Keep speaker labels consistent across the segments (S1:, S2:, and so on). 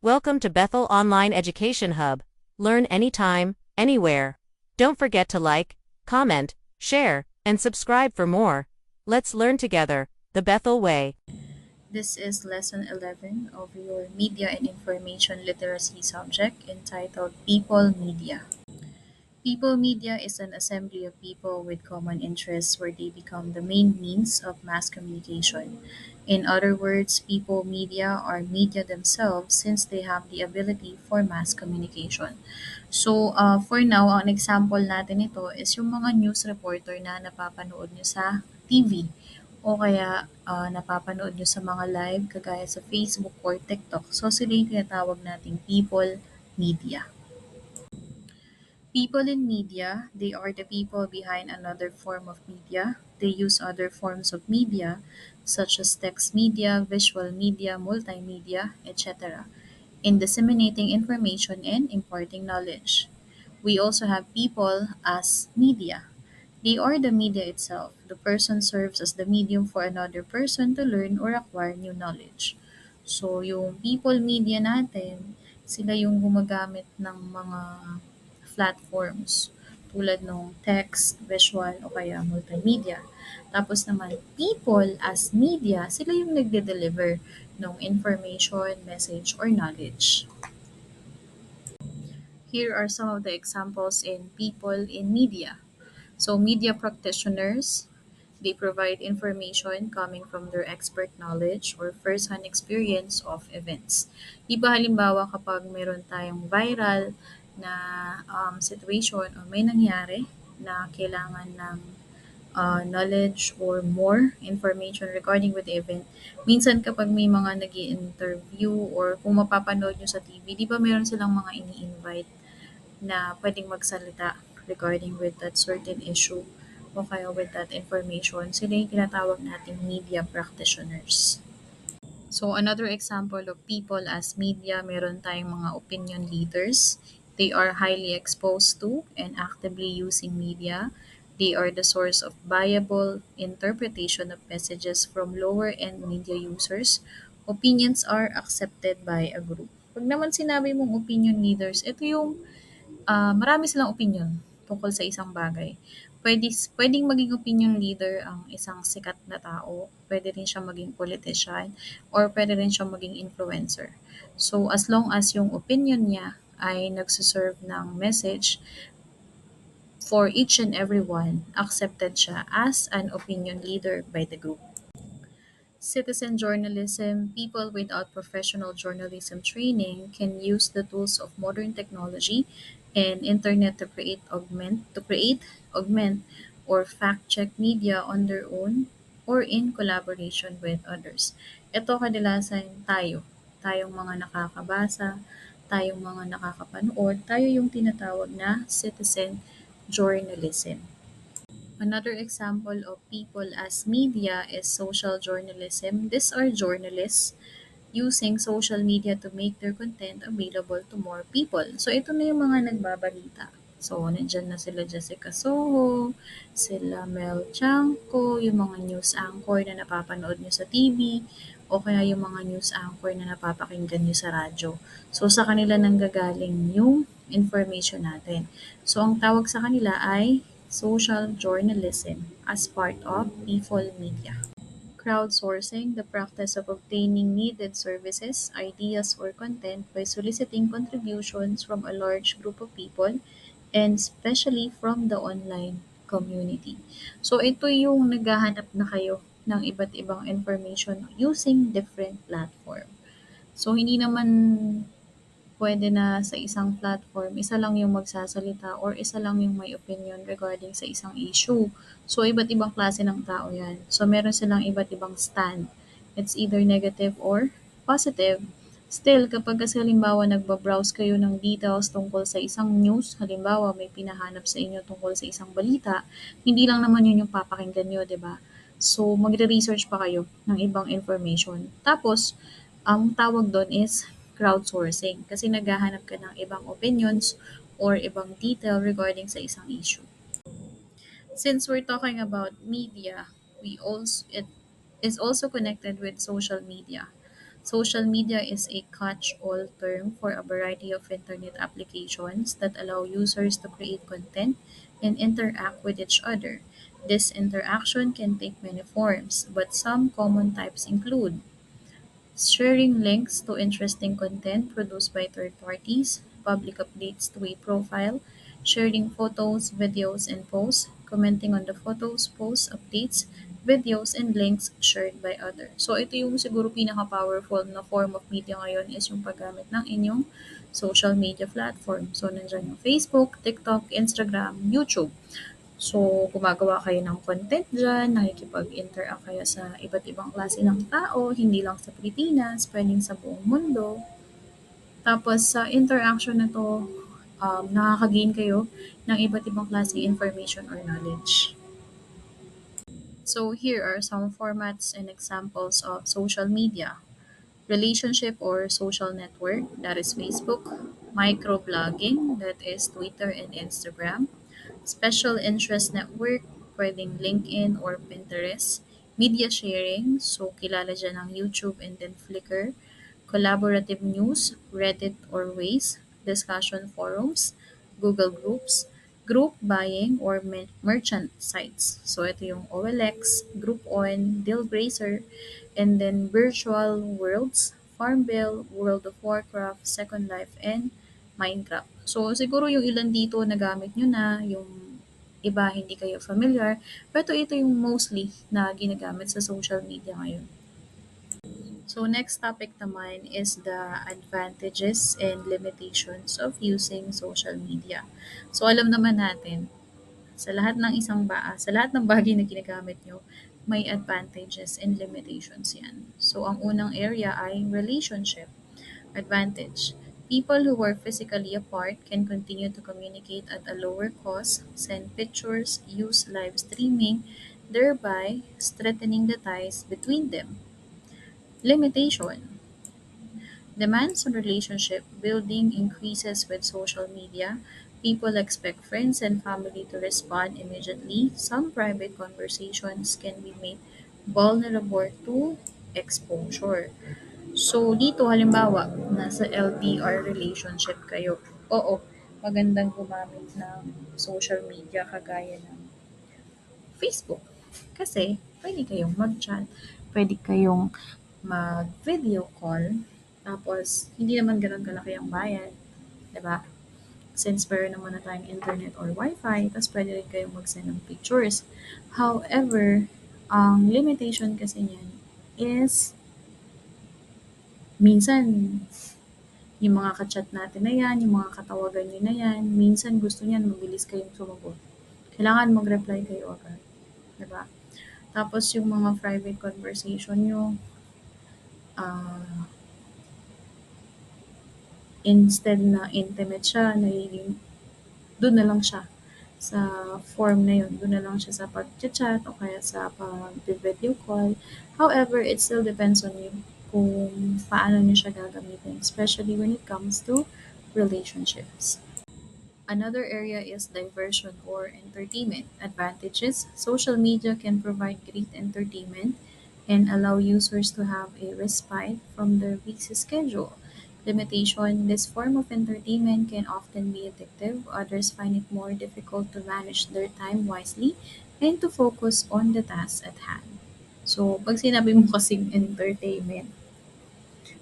S1: Welcome to Bethel Online Education Hub. Learn anytime, anywhere. Don't forget to like, comment, share, and subscribe for more. Let's learn together, the Bethel way.
S2: This is Lesson 11 of your Media and Information Literacy subject entitled People Media. People media is an assembly of people with common interests where they become the main means of mass communication. In other words, people media are media themselves since they have the ability for mass communication. So, for now, ang example natin ito is yung mga news reporter na napapanood nyo sa TV o kaya napapanood nyo sa mga live kagaya sa Facebook or TikTok. So, sila yung tinatawag nating people media. People in media, they are the people behind another form of media. They use other forms of media, such as text media, visual media, multimedia, etc., in disseminating information and imparting knowledge. We also have people as media. They are the media itself. The person serves as the medium for another person to learn or acquire new knowledge. So, yung people media natin, sila yung gumagamit ng mga platforms tulad ng text, visual, o kaya multimedia. Tapos naman, people as media, sila yung nagde-deliver ng information, message, or knowledge. Here are some of the examples in people in media. So, media practitioners, they provide information coming from their expert knowledge or first-hand experience of events. Iba halimbawa kapag meron tayong viral na situation o may nangyari na kailangan ng knowledge or more information regarding with the event. Minsan kapag may mga nag interview or kung mapapanood nyo sa TV, di ba meron silang mga ini-invite na pwedeng magsalita regarding with that certain issue o kaya with that information, sila yung tinatawag nating media practitioners. So another example of people as media, meron tayong mga opinion leaders. They are highly exposed to and actively using media. They are the source of viable interpretation of messages from lower-end media users. Opinions are accepted by a group. Pag naman sinabi mong opinion leaders, ito yung marami silang opinyon tungkol sa isang bagay. Puwedeng maging opinion leader ang isang sikat na tao, puwede rin siyang maging politician, or puwede rin siyang maging influencer. So, as long as yung opinion niya ay nagse-serve ng message for each and everyone, accepted siya as an opinion leader by the group. Citizen journalism, people without professional journalism training can use the tools of modern technology and internet to augment, or fact-check media on their own or in collaboration with others. Ito kadalasan tayong mga nakakabasa, tayong mga nakakapanood, tayo yung tinatawag na citizen journalism. Another example of people as media is social journalism. These are journalists using social media to make their content available to more people. So, ito na yung mga nagbabalita. So, nandyan na sila Jessica Soho, sila Mel Chanco, yung mga news anchor na napapanood nyo sa TV, o kaya yung mga news anchor na napapakinggan nyo sa radyo. So, sa kanila nanggagaling yung information natin. So, ang tawag sa kanila ay social journalism as part of people media. Crowdsourcing, the practice of obtaining needed services, ideas, or content by soliciting contributions from a large group of people and especially from the online community. So, ito yung naghahanap na kayo ng iba't ibang information using different platform. So, hindi naman pwede na sa isang platform, isa lang yung magsasalita or isa lang yung may opinion regarding sa isang issue. So, iba't ibang klase ng tao yan. So, meron silang iba't ibang stand. It's either negative or positive. Still, kapag kasi halimbawa nagbabrowse kayo ng details tungkol sa isang news, halimbawa may pinahanap sa inyo tungkol sa isang balita, hindi lang naman yun yung papakinggan nyo, di ba? So, magre-research pa kayo ng ibang information. Tapos, ang tawag doon is crowdsourcing kasi naghahanap ka ng ibang opinions or ibang detail regarding sa isang issue. Since we're talking about media, it is also connected with social media. Social media is a catch-all term for a variety of internet applications that allow users to create content and interact with each other. This interaction can take many forms, but some common types include sharing links to interesting content produced by third parties, public updates to a profile, sharing photos, videos, and posts, commenting on the photos, posts, updates, videos, and links shared by others. So ito yung siguro pinaka-powerful na form of media ngayon is yung paggamit ng inyong social media platform. So nandyan yung Facebook, TikTok, Instagram, YouTube. So, gumagawa kayo ng content diyan, nakikipag-interact kayo sa iba't ibang klase ng tao, hindi lang sa Pilipinas, puwedeng sa buong mundo. Tapos sa interaction na 'to, nakaka-gain kayo ng iba't ibang klaseng information or knowledge. So, here are some formats and examples of social media. Relationship or social network, that is Facebook. Microblogging, that is Twitter and Instagram. Special interest network, pwedeng LinkedIn or Pinterest. Media sharing, so kilala dyan ang YouTube and then Flickr. Collaborative news, Reddit or Waze. Discussion forums, Google Groups. Group buying or merchant sites. So ito yung OLX, Groupon, Dealbracer, and then virtual worlds, Farmville, World of Warcraft, Second Life, and Minecraft. So, siguro yung ilan dito nagamit nyo na, yung iba hindi kayo familiar, pero ito yung mostly na ginagamit sa social media ngayon. So, next topic naman is the advantages and limitations of using social media. So, alam naman natin, sa lahat ng sa lahat ng bagay na ginagamit nyo, may advantages and limitations yan. So, ang unang area ay relationship. Advantage. People who are physically apart can continue to communicate at a lower cost, send pictures, use live streaming, thereby strengthening the ties between them. Limitation. Demands on relationship building increases with social media. People expect friends and family to respond immediately. Some private conversations can be made vulnerable to exposure. So, dito halimbawa, nasa LDR relationship kayo. Oo, magandang gumamit ng social media kagaya ng Facebook. Kasi, pwede kayong mag-chat, pwede kayong mag-video call, tapos hindi naman gano'n kalaki ang bayad, 'di ba? Since meron naman na tayong internet or wifi, tapos pwede rin kayong mag-send ng pictures. However, ang limitation kasi niyan is minsan yung mga ka-chat natin na yan, yung mga katawagan niyo na yan, minsan gusto niyan mabilis kayong sumagot. Kailangan mag-reply kayo agad, 'di ba? Tapos yung mga private conversation niyo, ah, instead na intimate siya, nagiging dun na lang siya sa form na yun. Dun na lang siya sa pag-chat o kaya sa pag-video call. However, it still depends on you kung paano niyo siya gagamitin, especially when it comes to relationships. Another area is diversion or entertainment. Advantages. Social media can provide great entertainment and allow users to have a respite from their busy schedule. Limitation. This form of entertainment can often be addictive. Others find it more difficult to manage their time wisely and to focus on the task at hand. So, pag sinabi mo kasing entertainment,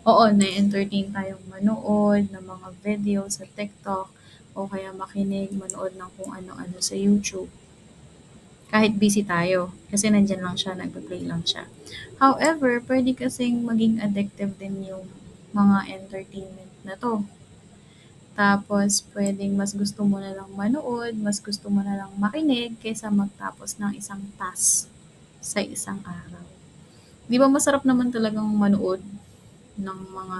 S2: oo, na-entertain tayong manood ng mga video sa TikTok o kaya makinig, manood ng kung ano-ano sa YouTube. Kahit busy tayo, kasi nandiyan lang siya, nagpe-play lang siya. However, pwede kasing maging addictive din yung mga entertainment na 'to. Tapos puwedeng mas gusto mo na lang manood, mas gusto mo na lang makinig kaysa magtapos ng isang task sa isang araw. 'Di ba masarap naman talagang manood ng mga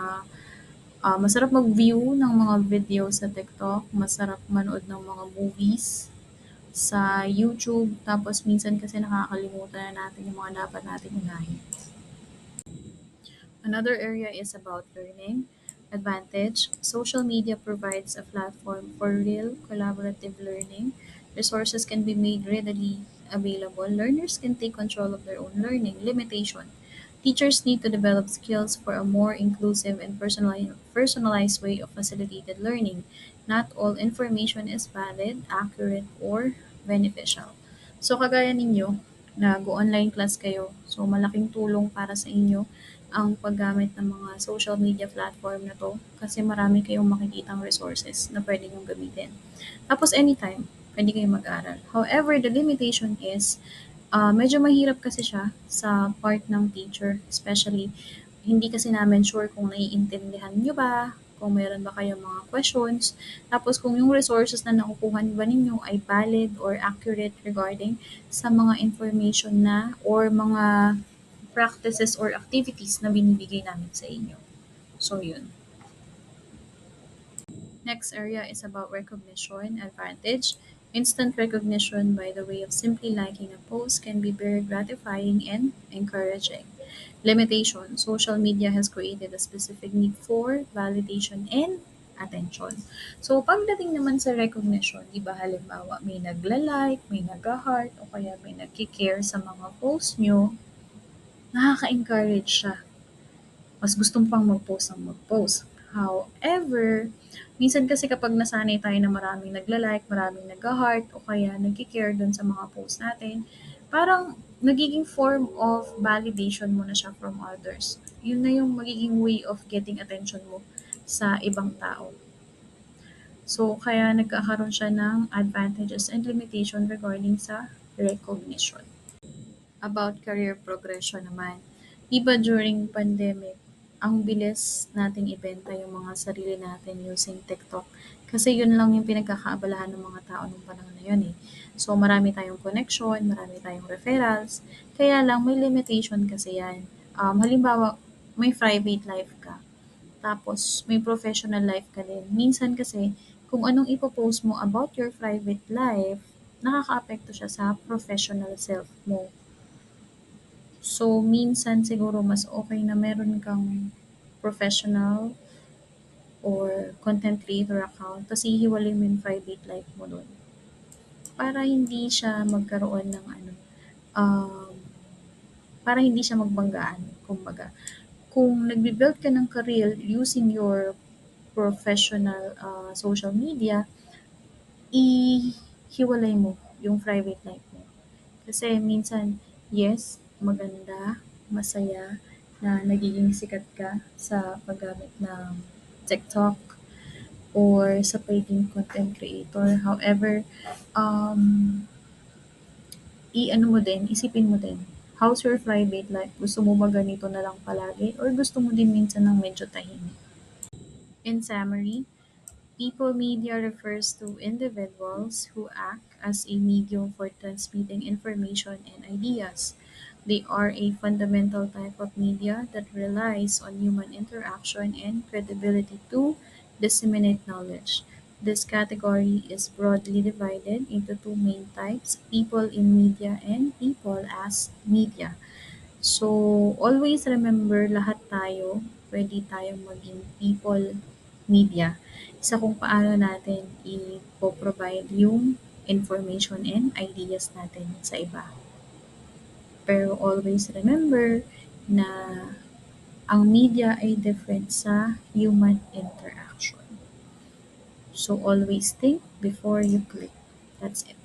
S2: masarap mag-view ng mga video sa TikTok, masarap manood ng mga movies sa YouTube, tapos minsan kasi nakakalimutan na natin yung mga dapat nating unahin. Another area is about learning. Advantage. Social media provides a platform for real collaborative learning. Resources can be made readily available. Learners can take control of their own learning. Limitation. Teachers need to develop skills for a more inclusive and personalized way of facilitated learning. Not all information is valid, accurate, or beneficial. So kagaya ninyo, nag-online class kayo. So malaking tulong para sa inyo ang paggamit ng mga social media platform na to kasi marami kayong makikitang resources na pwede nyong gamitin. Tapos anytime, pwede kayong mag-aral. However, the limitation is medyo mahirap kasi siya sa part ng teacher, especially hindi kasi namin sure kung naiintindihan niyo ba, kung meron ba kayong mga questions, tapos kung yung resources na nakukuha ba ninyo ay valid or accurate regarding sa mga information na or mga practices or activities na binibigay namin sa inyo. So, yun. Next area is about recognition advantage. Instant recognition by the way of simply liking a post can be very gratifying and encouraging. Limitation. Social media has created a specific need for validation and attention. So, pagdating naman sa recognition, di ba halimbawa may nagla-like, may nag-heart, o kaya may nagki-care sa mga post nyo, nakaka-encourage siya. Mas gusto mo pang mag-post ng mag-post. However, minsan kasi kapag nasanay tayo na maraming nagla-like, maraming nag-heart, o kaya nagki-care dun sa mga post natin, parang nagiging form of validation mo na siya from others. Yun na yung magiging way of getting attention mo sa ibang tao. So, kaya nagkakaroon siya ng advantages and limitation regarding sa recognition. About career progression naman. Iba during pandemic, ang bilis nating ibenta yung mga sarili natin using TikTok. Kasi yun lang yung pinagkakaabalahan ng mga tao nung panahon na yun eh. So marami tayong connection, marami tayong referrals. Kaya lang may limitation kasi yan. Halimbawa, may private life ka. Tapos may professional life ka din. Minsan kasi, kung anong ipopost mo about your private life, nakaka-apekto siya sa professional self mo. So, minsan siguro mas okay na meron kang professional or content creator account tapos hihiwalay mo yung private life mo dun. Para hindi siya magkaroon ng ano, um, para hindi siya magbanggaan, kumbaga. Kung nagbi-build ka ng career using your professional social media, ihiwalay mo yung private life mo. Kasi minsan, yes, maganda, masaya, na nagiging sikat ka sa paggamit ng TikTok or sa pagiging content creator. However, um, i-ano mo din, isipin mo din, how's your private life? Gusto mo ba ganito na lang palagi? Or gusto mo din minsan ng medyo tahimik? In summary, people media refers to individuals who act as a medium for transmitting information and ideas. They are a fundamental type of media that relies on human interaction and credibility to disseminate knowledge. This category is broadly divided into two main types, people in media and people as media. So, always remember lahat tayo, pwede tayong maging people media sa kung paano natin i-provide yung information and ideas natin sa iba. Pero always remember na ang media ay different sa human interaction. So always think before you click. That's it.